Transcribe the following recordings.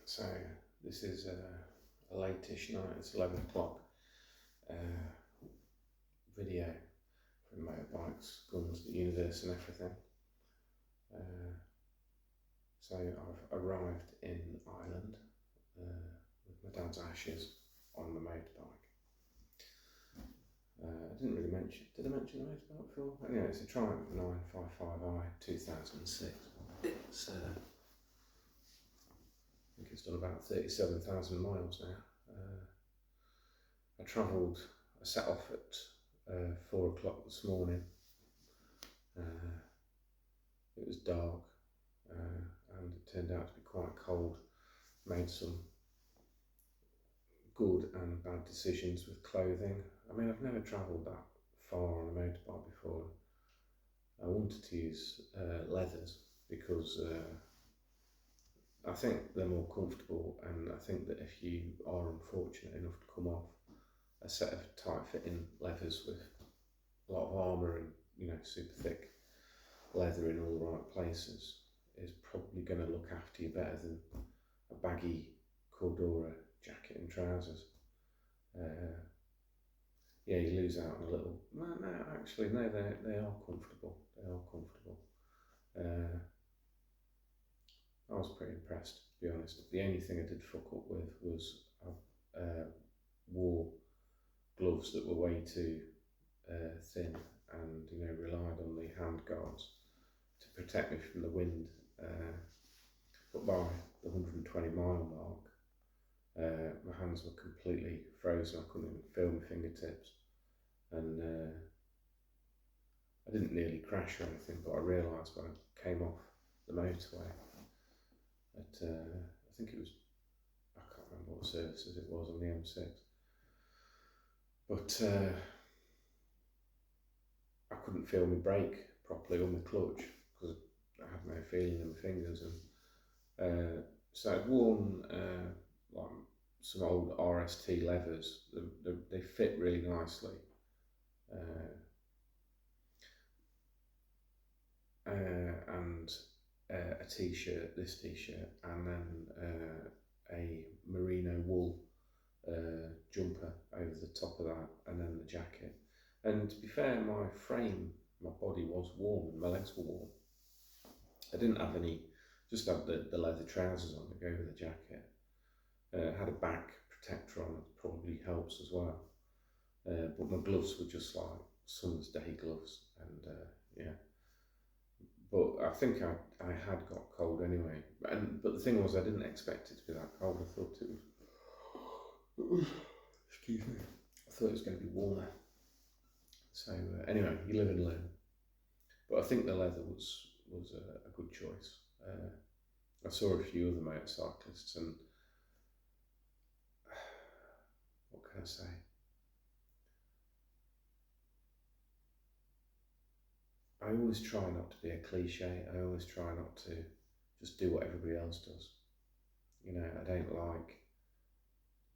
So this is a late-ish night, it's 11 o'clock, video from motorbikes, guns, the universe and everything. So I've arrived in Ireland with my dad's ashes on the motorbike. I didn't really mention, did I mention the motorbike before? Anyway, it's a Triumph 955i 2006. It's I think it's done about 37,000 miles now. I set off at 4 o'clock this morning. It was dark and it turned out to be quite cold. Made some good and bad decisions with clothing. I mean, I've never travelled that far on a motorbike before. I wanted to use leathers because I think they're more comfortable, and I think that if you are unfortunate enough to come off a set of tight fitting leathers with a lot of armour and, you know, super thick leather in all the right places, is probably going to look after you better than a baggy Cordura jacket and trousers. Yeah, you lose out on a little. No, actually, no, they are comfortable. They are comfortable. I was pretty impressed, to be honest. The only thing I did fuck up with was I wore gloves that were way too thin, and, you know, relied on the hand guards to protect me from the wind. But by the 120-mile mark, my hands were completely frozen. I couldn't even feel my fingertips, and I didn't nearly crash or anything, but I realised when I came off the motorway at, I think it was, I can't remember what services it was on the M6, but I couldn't feel my brake properly on the clutch because I had no feeling in my fingers, and so I'd worn like some old RST leathers. They fit really nicely, and a t-shirt, this t-shirt, and then a merino wool jumper over the top of that, and then the jacket. And to be fair, my body was warm and my legs were warm. I didn't have any, just had the leather trousers on to go with the jacket. Had a back protector on, that probably helps as well. But my gloves were just like summer's day gloves, and yeah. But I think I had got cold anyway. But the thing was, I didn't expect it to be that cold. I thought it was, excuse me, I thought it was going to be warmer. So anyway, you live and learn. But I think the leather was a good choice. I saw a few other motorcyclists, and what can I say? I always try not to be a cliche. I always try not to just do what everybody else does. You know, I don't like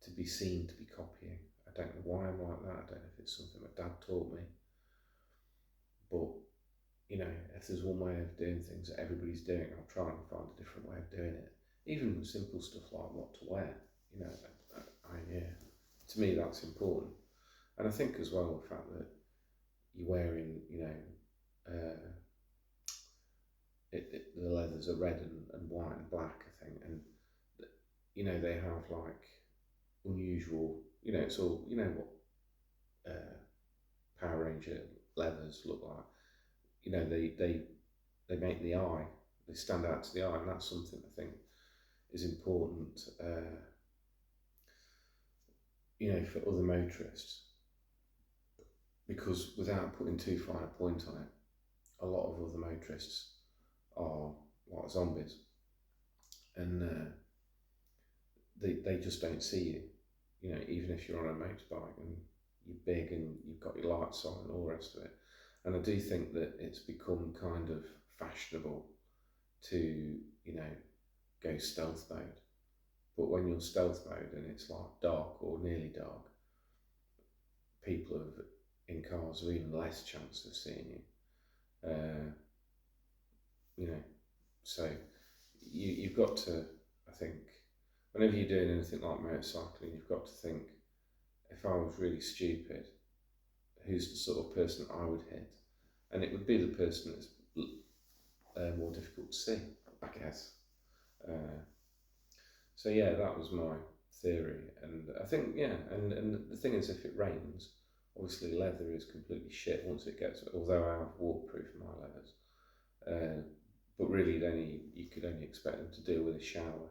to be seen to be copying. I don't know why I'm like that. I don't know if it's something my dad taught me. But, you know, if there's one way of doing things that everybody's doing, I'll try and find a different way of doing it. Even simple stuff like what to wear. You know, to me that's important. And I think as well the fact that you're wearing, you know, the leathers are red and white and black, I think, and you know, they have like unusual, you know, it's all, you know what Power Ranger leathers look like. You know, they make the eye, they stand out to the eye, and that's something I think is important, you know, for other motorists, because without putting too fine a point on it, a lot of other motorists are like zombies, and they just don't see you. You know, even if you're on a motorbike and you're big and you've got your lights on and all the rest of it. And I do think that it's become kind of fashionable to, you know, go stealth mode. But when you're stealth mode and it's like dark or nearly dark, people in cars have even less chance of seeing you. You know, so you've got to think whenever you're doing anything like motorcycling, you've got to think, if I was really stupid, who's the sort of person I would hit? And it would be the person that's more difficult to see, I guess. So yeah, that was my theory, and I think and the thing is, if it rains, obviously leather is completely shit once it gets. Although I have waterproof my leathers, but really, you could only expect them to deal with a shower.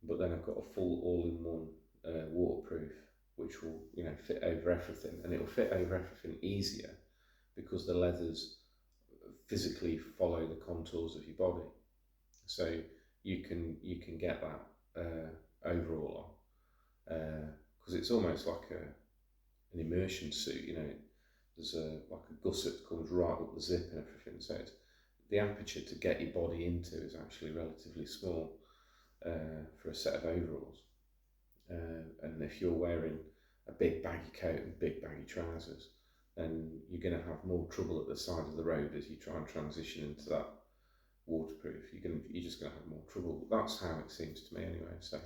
But then I've got a full all-in-one waterproof, which will fit over everything, and it will fit over everything easier because the leathers physically follow the contours of your body, so you can get that overall on, because it's almost like an immersion suit. There's like a gusset that comes right up the zip and everything, so the aperture to get your body into is actually relatively small for a set of overalls. And if you're wearing a big baggy coat and big baggy trousers, then you're going to have more trouble at the side of the road as you try and transition into that waterproof. You're just going to have more trouble. That's how it seems to me anyway. So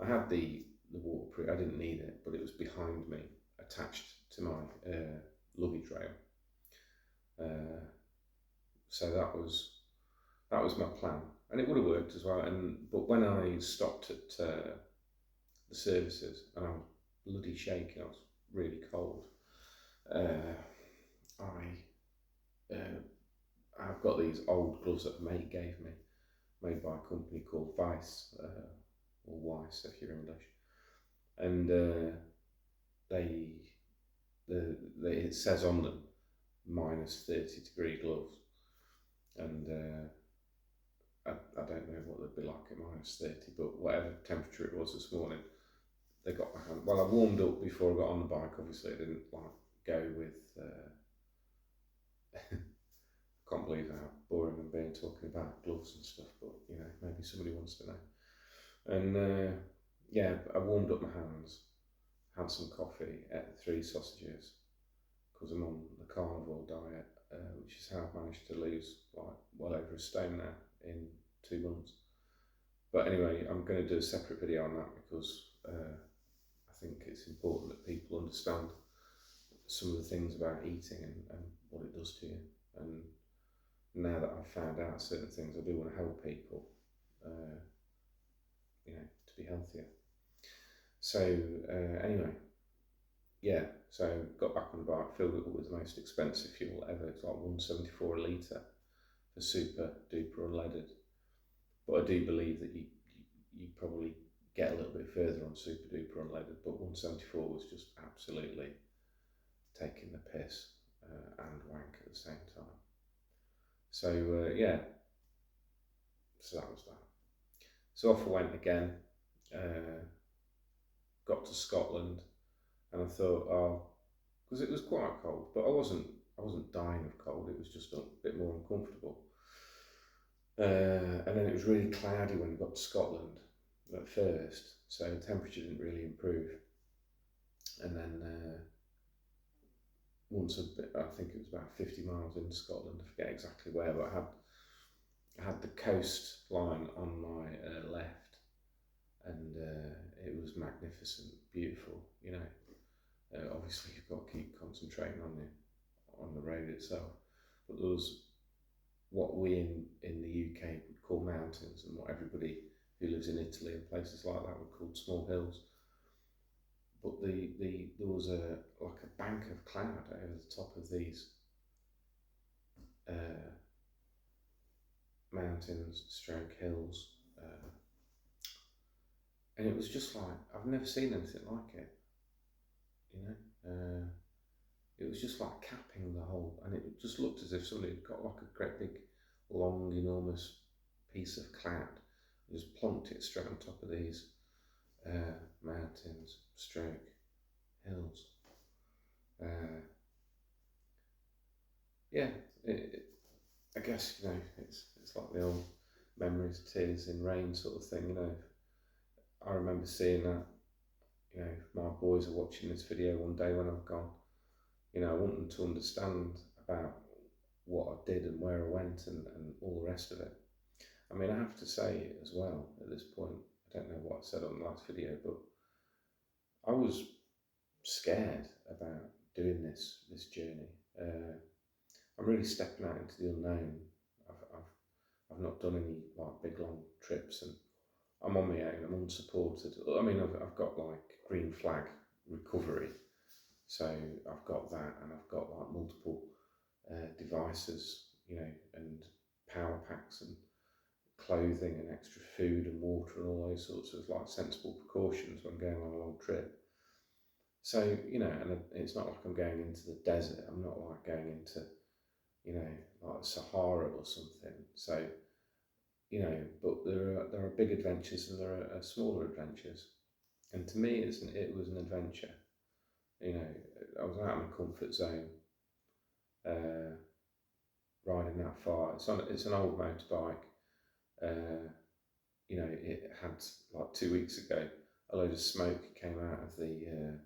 I had the waterproof. I didn't need it, but it was behind me, attached to my luggage rail. So that was my plan, and it would have worked as well. But when I stopped at the services, and I was bloody shaking, I was really cold. I've got these old gloves that a mate gave me, made by a company called Vice, or Weiss if you're English, and it says on them -30-degree gloves, and I don't know what they'd be like at -30, but whatever temperature it was this morning, they got my hand. Well, I warmed up before I got on the bike. Obviously, I didn't go with. I can't believe how boring I'm being talking about gloves and stuff, but maybe somebody wants to know. And I warmed up my hands, had some coffee, ate 3 sausages, because I'm on the carnivore diet, which is how I've managed to lose well over a stone now in 2 months. But anyway, I'm going to do a separate video on that because I think it's important that people understand some of the things about eating and what it does to you. And now that I've found out certain things, I do want to help people, to be healthier. So anyway, so got back on the bike, filled it up with the most expensive fuel ever. It's like $1.74 a litre for super duper unleaded. But I do believe that you probably get a little bit further on super duper unleaded, but $1.74 was just absolutely taking the piss and wank at the same time. So so that was that. So off I went again, got to Scotland, and I thought, because it was quite cold, but I wasn't dying of cold, it was just a bit more uncomfortable. And then it was really cloudy when we got to Scotland at first, so the temperature didn't really improve. And then I think it was about 50 miles into Scotland, I forget exactly where, but I had the coastline on my left, and it was magnificent, beautiful. Obviously you've got to keep concentrating on the road itself, but there was what we in the UK would call mountains, and what everybody who lives in Italy and places like that would call small hills. But there was a bank of cloud over the top of these mountains, stroke hills, and it was just like, I've never seen anything like it. It was just like capping the whole, and it just looked as if somebody had got like a great big, long, enormous piece of cloud and just plonked it straight on top of these mountains, stroke hills. I guess it's like the old memories, tears in rain sort of thing. I remember seeing that. If my boys are watching this video one day when I've gone, I want them to understand about what I did and where I went and all the rest of it. I mean, I have to say as well at this point, I don't know what I said on the last video, but I was scared about doing this journey. I'm really stepping out into the unknown. I've not done any like big long trips, and I'm on my own. I'm unsupported. I mean, I've got like green flag recovery, so I've got that, and I've got like multiple devices, you know, and power packs and clothing and extra food and water and all those sorts of like sensible precautions when going on a long trip. So, you know, and it's not like I'm going into the desert. I'm not like going into, you know, like Sahara or something. So, you know, but there are big adventures and there are smaller adventures. And to me, it was an adventure. You know, I was out of my comfort zone, riding that far. It's an old motorbike. You know, it had like 2 weeks ago, a load of smoke came out of the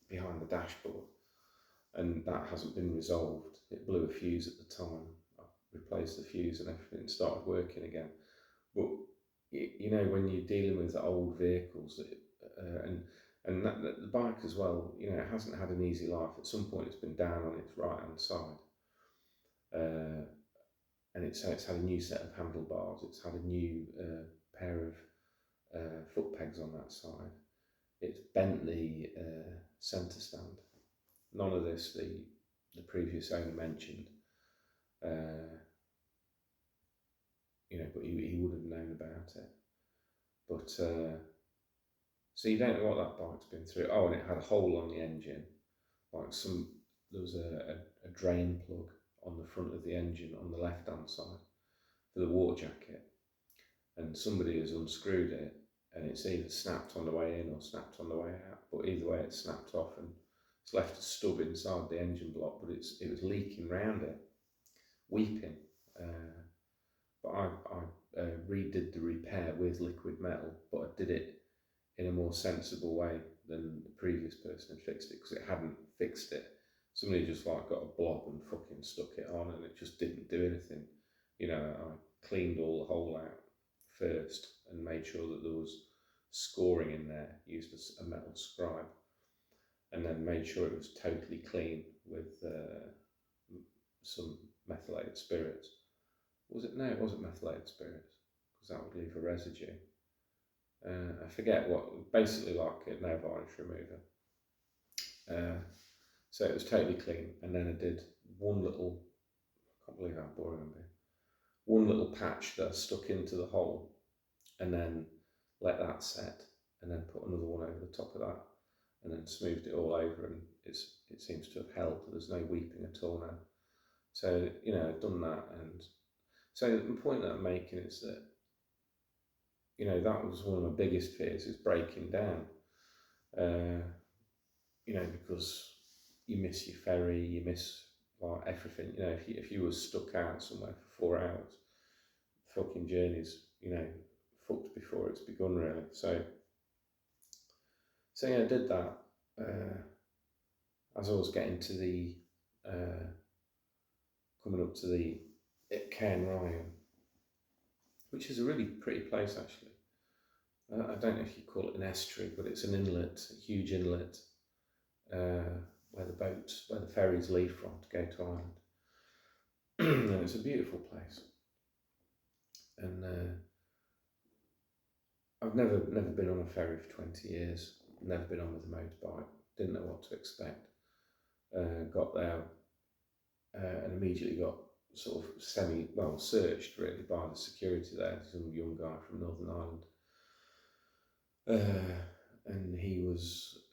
behind the dashboard, and that hasn't been resolved. It blew a fuse at the time. I replaced the fuse and everything started working again. But you know, when you're dealing with old vehicles, and the bike as well, you know, it hasn't had an easy life. At some point, it's been down on its right hand side, and it's had a new set of handlebars. It's had a new pair of foot pegs on that side. It's bent the centre stand. None of this the previous owner mentioned. You know, but he would have known about it. But so you don't know what that bike's been through. Oh, and it had a hole on the engine, like there was a drain plug on the front of the engine on the left hand side for the water jacket, and somebody has unscrewed it, and it's either snapped on the way in or snapped on the way out. But either way, it's snapped off, and it's left a stub inside the engine block. But it was leaking round it, weeping. But I redid the repair with liquid metal, but I did it in a more sensible way than the previous person had fixed it, because it hadn't fixed it. Somebody just like got a blob and fucking stuck it on, and it just didn't do anything. You know, I cleaned all the hole out first and made sure that there was scoring in there, used a metal scribe, and then made sure it was totally clean with some methylated spirits. Was it? No, it wasn't methylated spirits, because that would leave a residue. I forget what, basically like a nail varnish remover. So it was totally clean, and then I did one little, I can't believe how boring I'm being, one little patch that I stuck into the hole, and then let that set, and then put another one over the top of that, and then smoothed it all over, and it seems to have held. There's no weeping at all now. So, you know, I've done that, and so the point that I'm making is that, you know, that was one of my biggest fears, is breaking down. You know, because you miss your ferry, you miss like everything. You know, if you were stuck out somewhere for 4 hours, fucking journey's, you know, fucked before it's begun, really. So yeah, I did that. As I was getting to the coming up to the Cairn Ryan, which is a really pretty place actually. I don't know if you call it an estuary, but it's an inlet, a huge inlet, where the ferries leave from to go to Ireland. And it's a beautiful place. And I've never been on a ferry for 20 years, never been on with a motorbike, didn't know what to expect. Got there and immediately got sort of searched really by the security there, some young guy from Northern Ireland. And he was,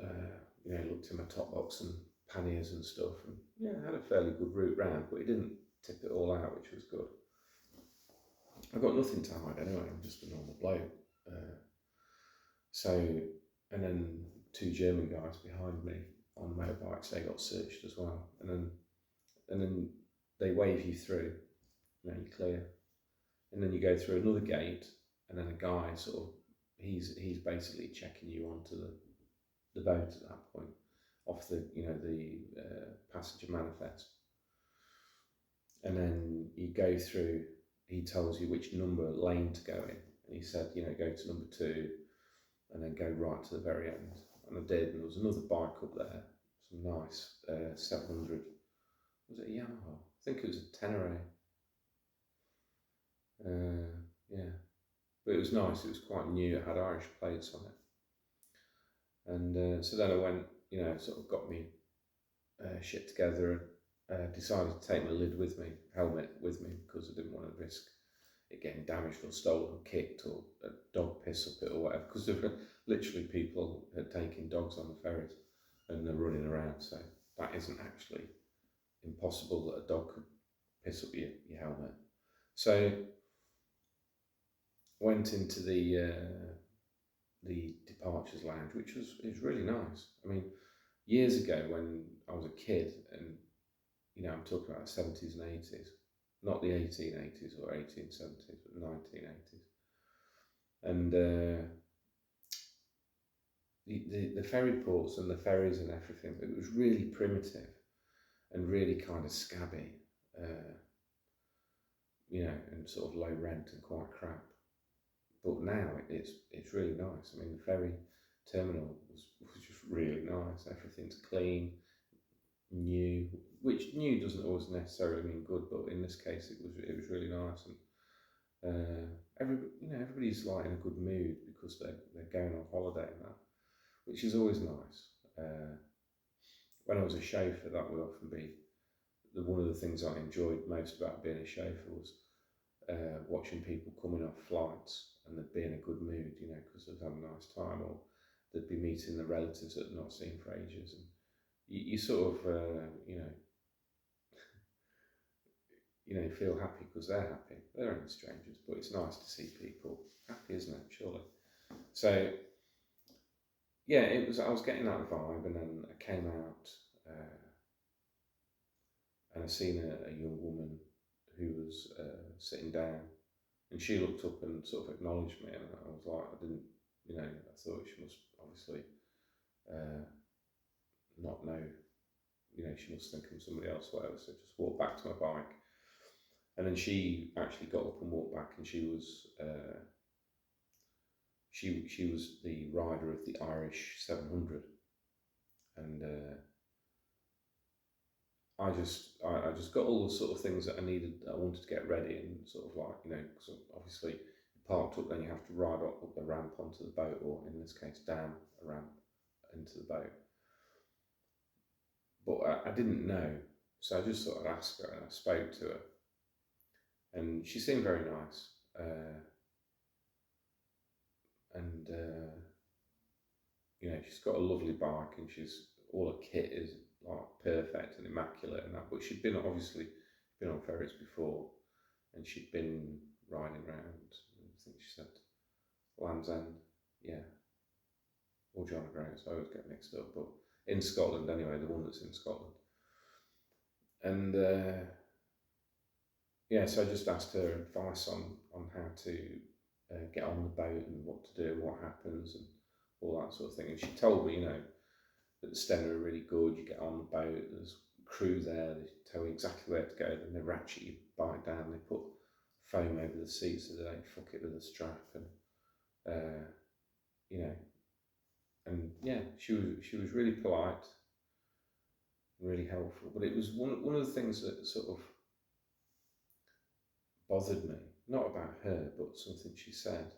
you know, looked in my top box and panniers and stuff, and yeah, had a fairly good route round, but he didn't tip it all out, which was good. I've got nothing to hide anyway, I'm just a normal bloke. And then 2 German guys behind me on motorbikes, they got searched as well, and then they wave you through, you know, you're clear, and then you go through another gate, and then a guy sort of, he's basically checking you onto the boat at that point, off the, you know, the passenger manifest, and then you go through he tells you which number lane to go in. And he said, you know, go to number 2 and then go right to the very end. And I did, and there was another bike up there, some nice 700. Was it a Yamaha? I think it was a Tenere. Yeah, but it was nice. It was quite new. It had Irish plates on it. And so then I went, you know, sort of got me shit together and decided to take my lid with me, helmet with me, because I didn't want to risk it getting damaged or stolen or kicked or a dog piss up it or whatever, because there were literally people taking dogs on the ferries and they're running around, so that isn't actually impossible that a dog could piss up your helmet. So went into the departures lounge, which was really nice. I mean, years ago when I was a kid, and you know, I'm talking about the 70s and 80s, not the 1880s or 1870s, but the 1980s. And the ferry ports and the ferries and everything, it was really primitive and really kind of scabby, you know, and sort of low rent and quite crap. But now it's really nice. I mean, the ferry terminal was just really nice. Everything's clean, new, which new doesn't always necessarily mean good, but in this case it was really nice. And everybody's like in a good mood because they're going on holiday and that, which is always nice. When I was a chauffeur, that would often be one of the things I enjoyed most about being a chauffeur was watching people coming off flights and they'd be in a good mood, you know, because they've had a nice time, or they'd be meeting the relatives that they've not seen for ages, and you sort of you know, feel happy because they're happy. They're only strangers, but it's nice to see people happy, isn't it? Surely. So yeah, it was. I was getting that vibe, and then I came out and I seen a young woman who was sitting down, and she looked up and sort of acknowledged me, and I was like, I didn't, you know, I thought she must obviously not know, you know, she must think I'm somebody else, whatever. So I just walked back to my bike, and then she actually got up and walked back, and she was she was the rider of the Irish 700, and I just got all the sort of things that I needed, that I wanted to get ready, and sort of like, you know, cause obviously you parked up, then you have to ride up the ramp onto the boat, or in this case down a ramp into the boat. But I didn't know, so I just thought I'd ask her, and I spoke to her, and she seemed very nice, and you know, she's got a lovely bike, and all her kit is like perfect and immaculate and that. But she'd been obviously been on ferries before, and she'd been riding around. I think she said Land's End, yeah, or John O'Groats. I always get mixed up, but in Scotland anyway, the one that's in Scotland. And yeah, so I just asked her advice on how to get on the boat and what to do and what happens and all that sort of thing. And she told me, you know, that the Stena are really good. You get on the boat, there's crew there, they tell you exactly where to go, then they ratchet your bike down, they put foam over the seat so they don't fuck it with a strap, and you know, and yeah, she was really polite, really helpful. But it was one of the things that sort of bothered me, not about her, but something she said,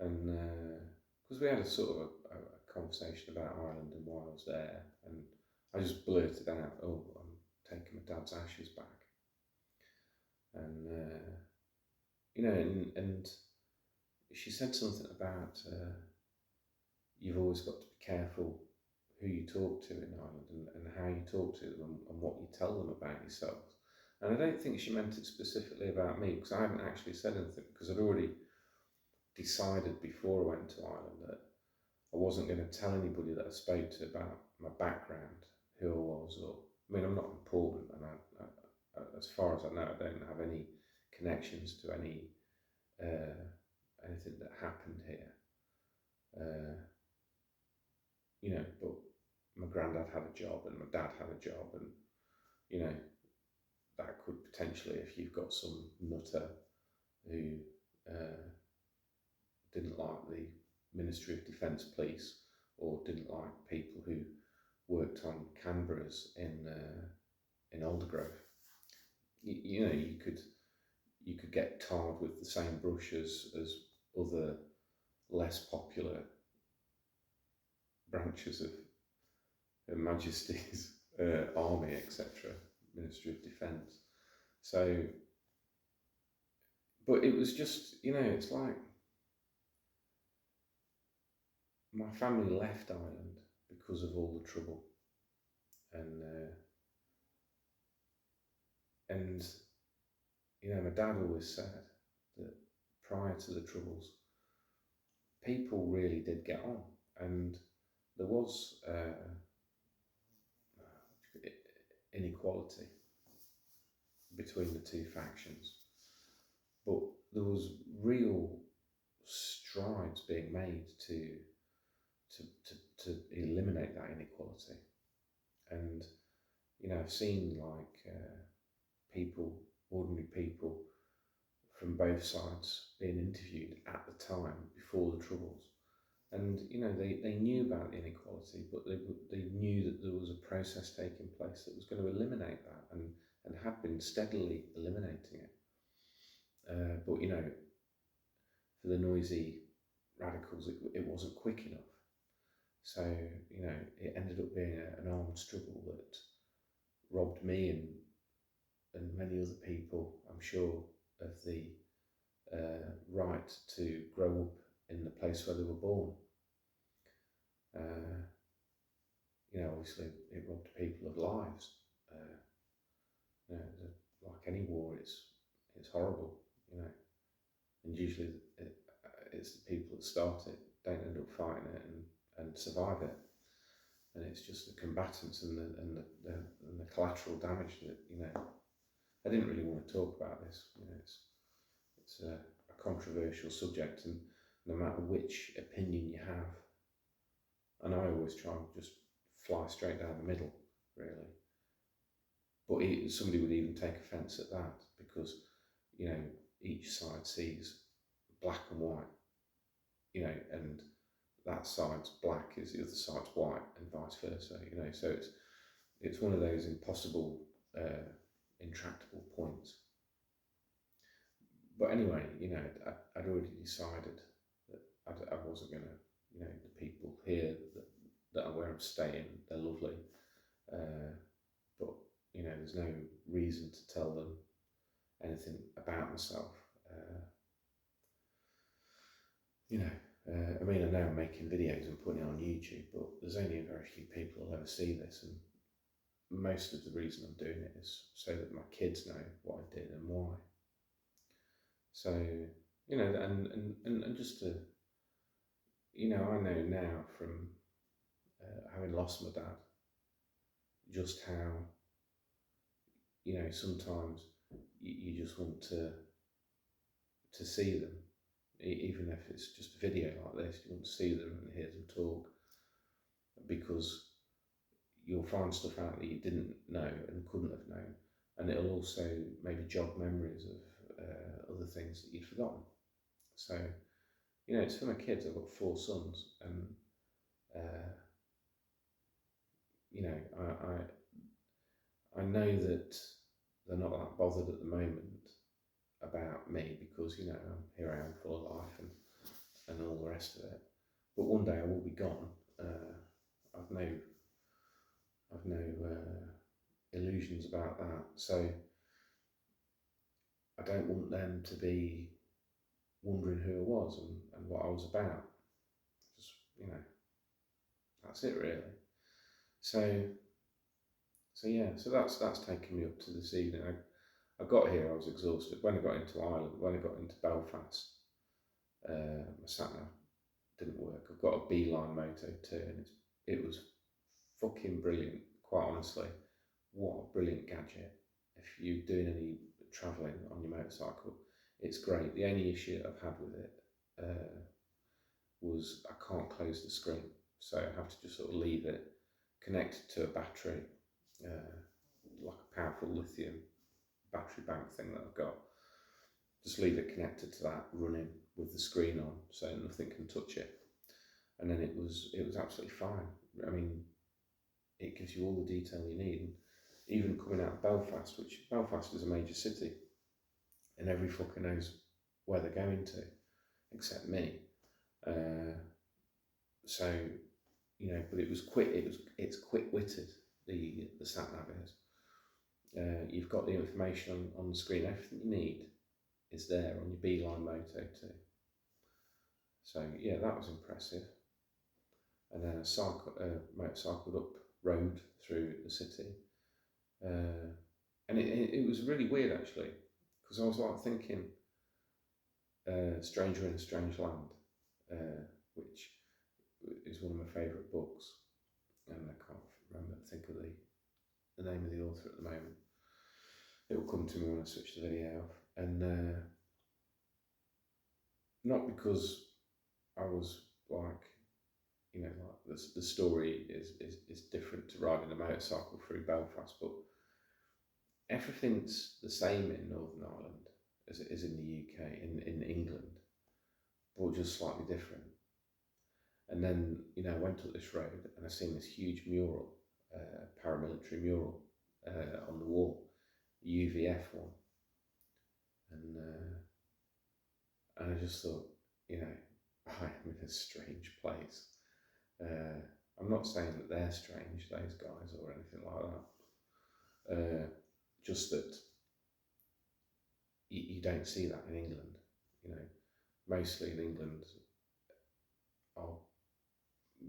and because we had a sort of a conversation about Ireland and why I was there, and I just blurted out, "Oh, I'm taking my dad's ashes back," and you know, and she said something about you've always got to be careful who you talk to in Ireland, and how you talk to them, and what you tell them about yourselves. And I don't think she meant it specifically about me, because I hadn't actually said anything, because I'd already decided before I went to Ireland that I wasn't going to tell anybody that I spoke to about my background, who I was, or, I mean, I'm not important, and as far as I know, I don't have any connections to any anything that happened here. You know, but my granddad had a job, and my dad had a job, and you know, that could potentially, if you've got some nutter who didn't like the Ministry of Defence police, or didn't like people who worked on Canberras in Aldergrove. You know, you could get tarred with the same brush as other less popular branches of Her Majesty's army, etc., Ministry of Defence. So, but it was just, you know, it's like my family left Ireland because of all the trouble, and you know, my dad always said that prior to the Troubles, people really did get on, and there was inequality between the two factions, but there was real strides being made to eliminate that inequality. And you know, I've seen like people, ordinary people from both sides being interviewed at the time before the Troubles, and you know, they knew about the inequality, but they knew that there was a process taking place that was going to eliminate that, and had been steadily eliminating it. But you know, for the noisy radicals, it wasn't quick enough. So you know, it ended up being an armed struggle that robbed me and many other people, I'm sure, of the right to grow up in the place where they were born. You know, obviously it robbed people of lives. You know, like any war, it's horrible. You know, and usually it's the people that start it don't end up fighting it and survive it, and it's just the combatants and the collateral damage that, you know. I didn't really want to talk about this. You know, it's a controversial subject, and no matter which opinion you have, and I always try and just fly straight down the middle, really. But somebody would even take offence at that, because, you know, each side sees black and white, you know, and that side's black is the other side's white, and vice versa, you know. So it's one of those impossible, intractable points. But anyway, you know, I'd already decided that I wasn't going to, you know, the people here that are where I'm staying, they're lovely, but you know, there's no reason to tell them anything about myself. You know, I mean, I know I'm making videos and putting it on YouTube, but there's only very few people who'll ever see this, and most of the reason I'm doing it is so that my kids know what I did and why. So, you know, and just to, you know, I know now from having lost my dad, just how, you know, sometimes you just want to see them, even if it's just a video like this. You want to see them and hear them talk, because you'll find stuff out that you didn't know and couldn't have known, and it'll also maybe jog memories of other things that you'd forgotten. So, you know, it's for my kids. I've got 4 sons, and you know, I know that they're not that bothered at the moment about me, because, you know, here I am full of life and all the rest of it. But one day I will be gone. I've no illusions about that. So I don't want them to be wondering who I was and what I was about. Just, you know, that's it really. So yeah, so that's taken me up to this evening. I got here, I was exhausted. When I got into Ireland, when I got into Belfast, my sat-nav didn't work. I've got a Beeline Moto 2, and it was fucking brilliant, quite honestly. What a brilliant gadget. If you're doing any travelling on your motorcycle, it's great. The only issue I've had with it was I can't close the screen, so I have to just sort of leave it connected to a battery, like a powerful lithium battery bank thing that I've got. just leave it connected to that, running with the screen on, so nothing can touch it. And then it was absolutely fine. I mean, it gives you all the detail you need. And even coming out of Belfast, which Belfast is a major city, and every fucker knows where they're going to, except me. So, you know, but it was quick. It's quick-witted. The sat nav is. You've got the information on the screen. Everything you need is there on your Beeline Moto 2. So yeah, that was impressive. And then I motorcycled up road through the city, and it was really weird actually, because I was like thinking, Stranger in a Strange Land, which is one of my favourite books, and I can't think of the name of the author at the moment. It will come to me when I switch the video off, and not because I was like, you know, like the story is different to riding a motorcycle through Belfast, but everything's the same in Northern Ireland as it is in the UK, in England, but just slightly different. And then, you know, I went up this road and I seen this huge mural, paramilitary mural, on the wall, UVF one, and I just thought, you know, I am in a strange place. I'm not saying that they're strange, those guys, or anything like that. Just that you don't see that in England. You know, mostly in England,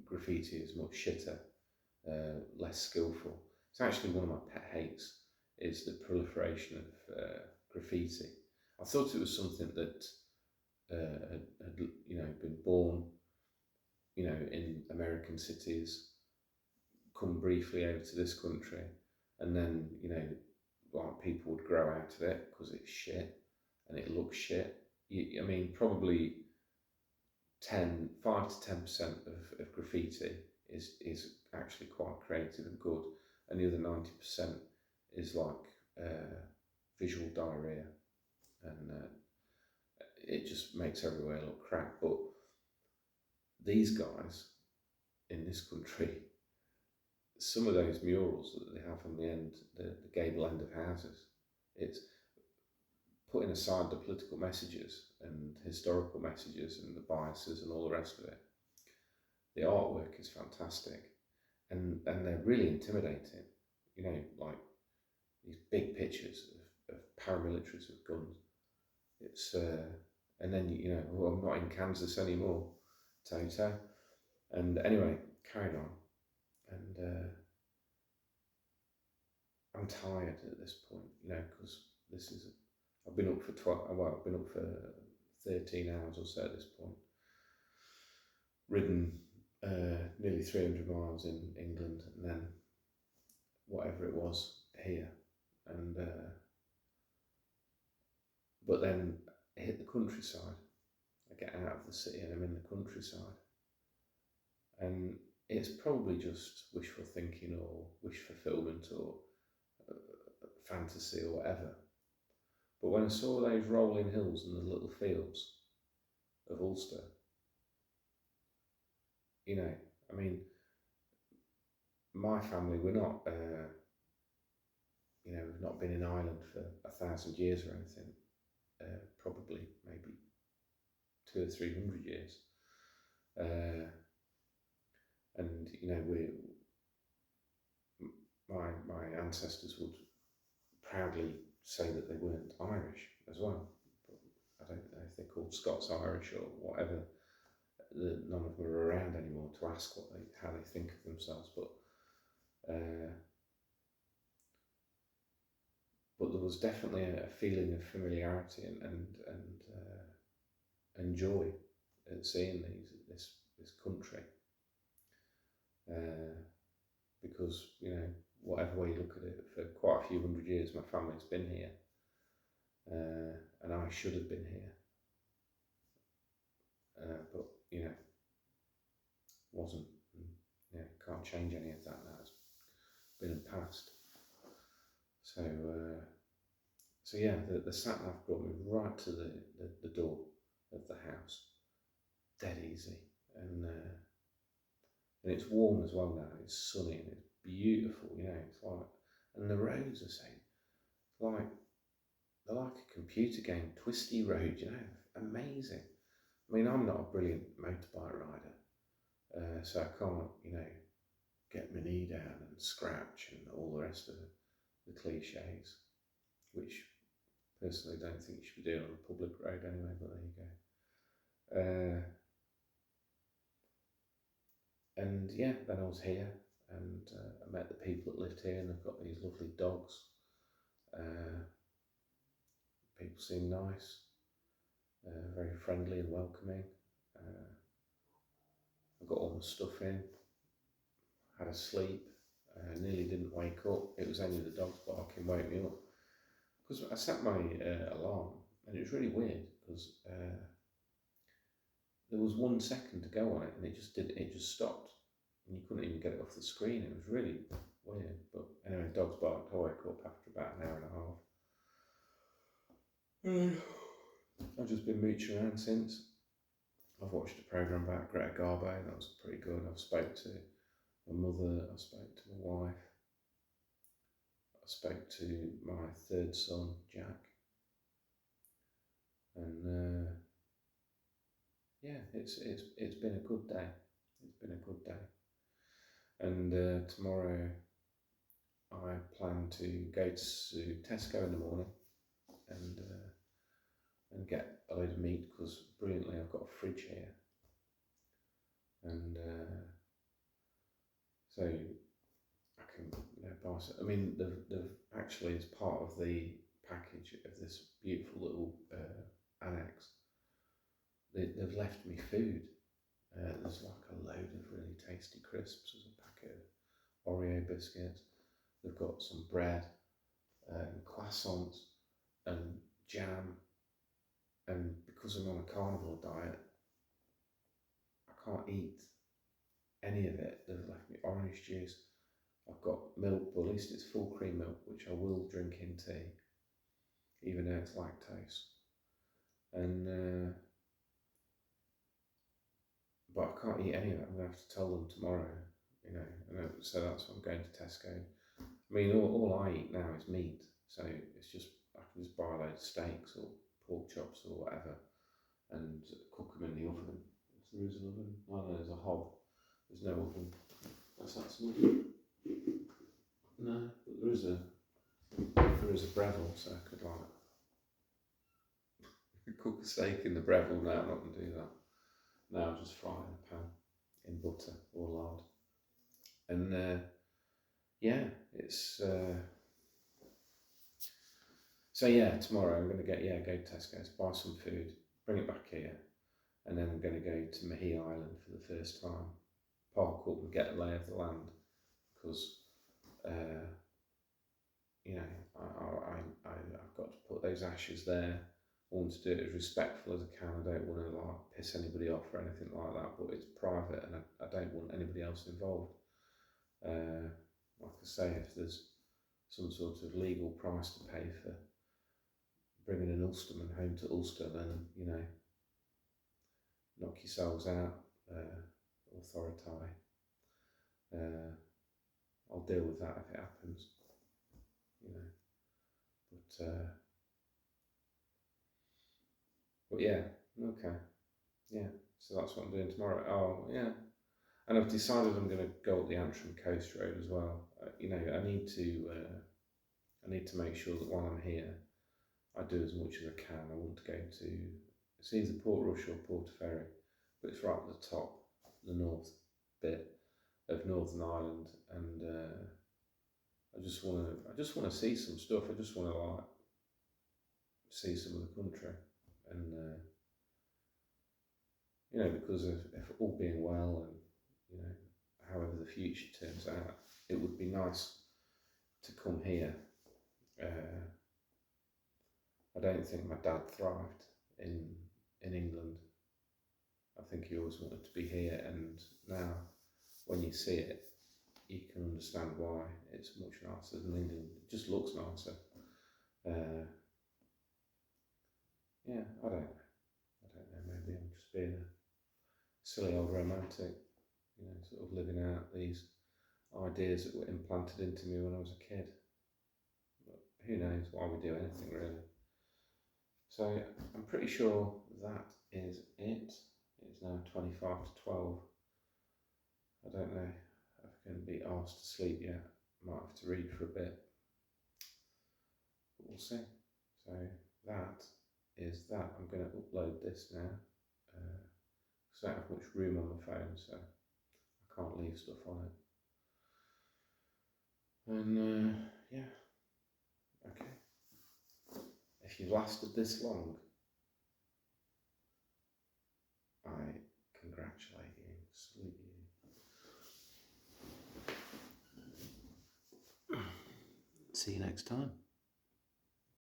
graffiti is much shitter, less skillful. It's actually one of my pet hates, is the proliferation of graffiti. I thought it was something that had you know, been born, you know, in American cities, come briefly over to this country, and then, you know, like people would grow out of it because it's shit and it looks shit. I mean, probably 5 to 10% of graffiti is actually quite creative and good, and the other 90% is like visual diarrhea, and it just makes everywhere look crap. But these guys in this country, some of those murals that they have on the end, the gable end of houses, it's putting aside the political messages and historical messages and the biases and all the rest of it. The artwork is fantastic, and they're really intimidating. You know, like these big pictures of paramilitaries with guns. It's and then, you know, well, I'm not in Kansas anymore, Toto. And anyway, carried on, and I'm tired at this point, you know, because I've been up for 13 hours or so at this point. Ridden nearly 300 miles in England, and then whatever it was here, and but then I hit the countryside. I get out of the city and I'm in the countryside, and it's probably just wishful thinking or wish fulfillment or fantasy or whatever. But when I saw those rolling hills and the little fields of Ulster, you know, I mean, my family, we're not, you know, we've not been in Ireland for 1,000 years or anything. Probably maybe 200 or 300 years. And, you know, my ancestors would proudly say that they weren't Irish as well. But I don't know if they're called Scots-Irish or whatever. None of them are around anymore to ask how they think of themselves. But there was definitely a feeling of familiarity and joy at seeing this country, because, you know, whatever way you look at it, for quite a few hundred years my family's been here, and I should have been here, but, you know, wasn't. And, yeah, can't change any of that now. It's been and past. So So yeah, the sat nav brought me right to the door of the house, dead easy, and it's warm as well now. It's sunny and it's beautiful, you know. It's like, and the roads are so like they're like a computer game, twisty road, you know, amazing. I mean, I'm not a brilliant motorbike rider, so I can't, you know, get my knee down and scratch and all the rest of the cliches, which personally don't think you should be doing on a public road anyway, but there you go. And yeah, then I was here and I met the people that lived here, and they've got these lovely dogs. People seem nice, very friendly and welcoming. I got all my stuff in, had a sleep, nearly didn't wake up. It was only the dogs barking woke me up. Because I set my alarm, and it was really weird because there was 1 second to go on it, and it just stopped, and you couldn't even get it off the screen. It was really weird. But anyway, dogs barked. I woke up after about an hour and a half. I've just been mooching around since. I've watched a programme about Greta Garbo, that was pretty good. I've spoke to my mother, I spoke to my wife, I spoke to my third son, Jack, and yeah, it's been a good day. It's been a good day, and tomorrow I plan to go to Tesco in the morning and get a load of meat, because brilliantly I've got a fridge here, and so I can, you know, buy some. I mean, they've actually, as part of the package of this beautiful little annex, they've left me food. There's like a load of really tasty crisps. There's a packet of Oreo biscuits. They've got some bread and croissants and jam. And because I'm on a carnivore diet, I can't eat any of it. They've left me orange juice. I've got milk, but at least it's full cream milk, which I will drink in tea, even though it's lactose. And but I can't eat any of it. I'm going to have to tell them tomorrow, you know. So that's why I'm going to Tesco. I mean, all I eat now is meat, so it's just, I can just buy a load of steaks or pork chops or whatever and cook them in the oven. If there is an oven. Oh no, there's a hob. There's no oven. That's something. No, but there is a Breville, so I could like cook a steak in the Breville. No, I'm not going to do that. No, I'll just fry in a pan in butter or lard. And yeah, it's so yeah, tomorrow I'm going to go to Tesco's, buy some food, bring it back here, and then I'm going to go to Mahee Island for the first time, park up and get a lay of the land, because you know, I've got to put those ashes there. I want to do it as respectful as I can. I don't want to like piss anybody off or anything like that, but it's private and I don't want anybody else involved. Like I say, if there's some sort of legal price to pay for bringing an Ulsterman home to Ulster, then, you know, knock yourselves out, authority. I'll deal with that if it happens, you know. But yeah, okay, yeah. So that's what I'm doing tomorrow. Oh yeah, and I've decided I'm going to go up the Antrim Coast Road as well. You know, I need to make sure that while I'm here, I do as much as I can. I want to go to, it's either Port Rush or Portaferry, but it's right at the top, the north bit of Northern Ireland, and I just want to see some stuff. I just want to like see some of the country, and you know, because if all being well, and you know, however the future turns out, it would be nice to come here. I don't think my dad thrived in England. I think he always wanted to be here, and now when you see it, you can understand why it's much nicer than England. It just looks nicer. yeah, I don't know. Maybe I'm just being a silly old romantic, sort of living out these ideas that were implanted into me when I was a kid. But who knows why we do anything really. So I'm pretty sure that is it. It's now 25 to 12. I don't know if I can be asked to sleep yet. Might have to read for a bit. But we'll see. So that is that. I'm going to upload this now. Because I don't have much room on my phone, so I can't leave stuff on it. And yeah, okay. If you've lasted this long, I congratulate you, salute you. See you next time.